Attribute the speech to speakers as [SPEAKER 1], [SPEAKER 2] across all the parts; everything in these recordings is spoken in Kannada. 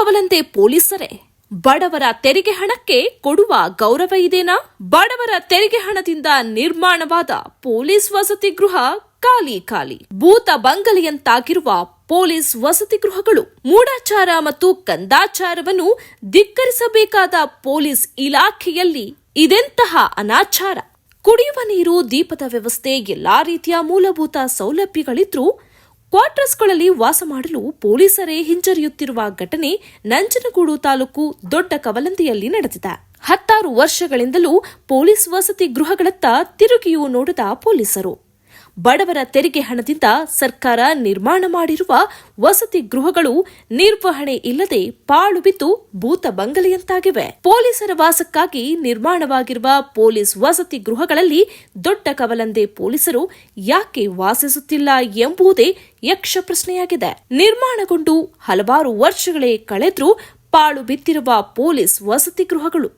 [SPEAKER 1] ಕವಲಂದೆ ಪೊಲೀಸರೇ, ಬಡವರ ತೆರಿಗೆ ಹಣಕ್ಕೆ ಕೊಡುವ ಗೌರವ ಇದೇನಾ? ಬಡವರ ತೆರಿಗೆ ಹಣದಿಂದ ನಿರ್ಮಾಣವಾದ ಪೊಲೀಸ್ ವಸತಿ ಗೃಹ ಖಾಲಿ ಖಾಲಿ. ಭೂತ ಬಂಗಲೆಯಂತಾಗಿರುವ ಪೊಲೀಸ್ ವಸತಿ ಗೃಹಗಳು. ಮೂಢಾಚಾರ ಮತ್ತು ಕಂದಾಚಾರವನ್ನು ಧಿಕ್ಕರಿಸಬೇಕಾದ ಪೊಲೀಸ್ ಇಲಾಖೆಯಲ್ಲಿ ಇದೆಂತಹ ಅನಾಚಾರ? ಕುಡಿಯುವ ನೀರು, ದೀಪದ ವ್ಯವಸ್ಥೆ, ಎಲ್ಲಾ ರೀತಿಯ ಮೂಲಭೂತ ಸೌಲಭ್ಯಗಳಿದ್ರೂ ಕ್ವಾರ್ಟರ್ಸ್ಗಳಲ್ಲಿ ವಾಸ ಮಾಡಲು ಪೊಲೀಸರೇ ಹಿಂಜರಿಯುತ್ತಿರುವ ಘಟನೆ ನಂಜನಗೂಡು ತಾಲೂಕು ದೊಡ್ಡ ಕವಲಂದಿಯಲ್ಲಿ ನಡೆದಿದೆ. 16 ವರ್ಷಗಳಿಂದಲೂ ಪೊಲೀಸ್ ವಸತಿ ಗೃಹಗಳತ್ತ ತಿರುಗಿಯೂ ನೋಡದ ಪೊಲೀಸರು ಬಡವರ ತೆರಿಗೆ ಹಣದಿಂದ ಸರ್ಕಾರ ನಿರ್ಮಾಣ ಮಾಡಿರುವ ವಸತಿ ಗೃಹಗಳು ನಿರ್ವಹಣೆ ಇಲ್ಲದೆ ಪಾಳು ಬಿದ್ದು ಭೂತ ಬಂಗಲೆಯಂತಾಗಿವೆ. ಪೊಲೀಸರ ವಾಸಕ್ಕಾಗಿ ನಿರ್ಮಾಣವಾಗಿರುವ ಪೊಲೀಸ್ ವಸತಿ ಗೃಹಗಳಲ್ಲಿ ದೊಡ್ಡ ಕವಲಂದೆ ಪೊಲೀಸರು ಯಾಕೆ ವಾಸಿಸುತ್ತಿಲ್ಲ ಎಂಬುದೇ ಯಕ್ಷ ಪ್ರಶ್ನೆಯಾಗಿದೆ. ನಿರ್ಮಾಣಗೊಂಡು ಹಲವಾರು ವರ್ಷಗಳೇ ಕಳೆದ್ರೂ ಪಾಳು ಬಿದ್ದಿರುವ ಪೊಲೀಸ್ ವಸತಿ ಗೃಹಗಳು.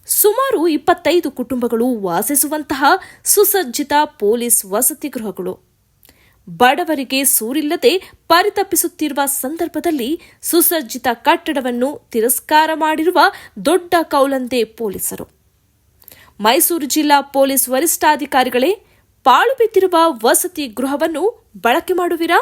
[SPEAKER 1] ಸುಮಾರು 25 ಕುಟುಂಬಗಳು ವಾಸಿಸುವಂತಹ ಸುಸಜ್ಜಿತ ಪೊಲೀಸ್ ವಸತಿ ಗೃಹಗಳು ಬಡವರಿಗೆ ಸೂರಿಲ್ಲದೆ ಪರಿತಪಿಸುತ್ತಿರುವ ಸಂದರ್ಭದಲ್ಲಿ ಸುಸಜ್ಜಿತ ಕಟ್ಟಡವನ್ನು ತಿರಸ್ಕಾರ ಮಾಡಿರುವ ದೊಡ್ಡ ಕೌಲಂದೆ ಪೊಲೀಸರು. ಮೈಸೂರು ಜಿಲ್ಲಾ ಪೊಲೀಸ್ ವರಿಷ್ಠಾಧಿಕಾರಿಗಳೇ, ಪಾಳು ಬಿದ್ದಿರುವ ವಸತಿ ಗೃಹವನ್ನು ಬಳಕೆ ಮಾಡುವಿರಾ?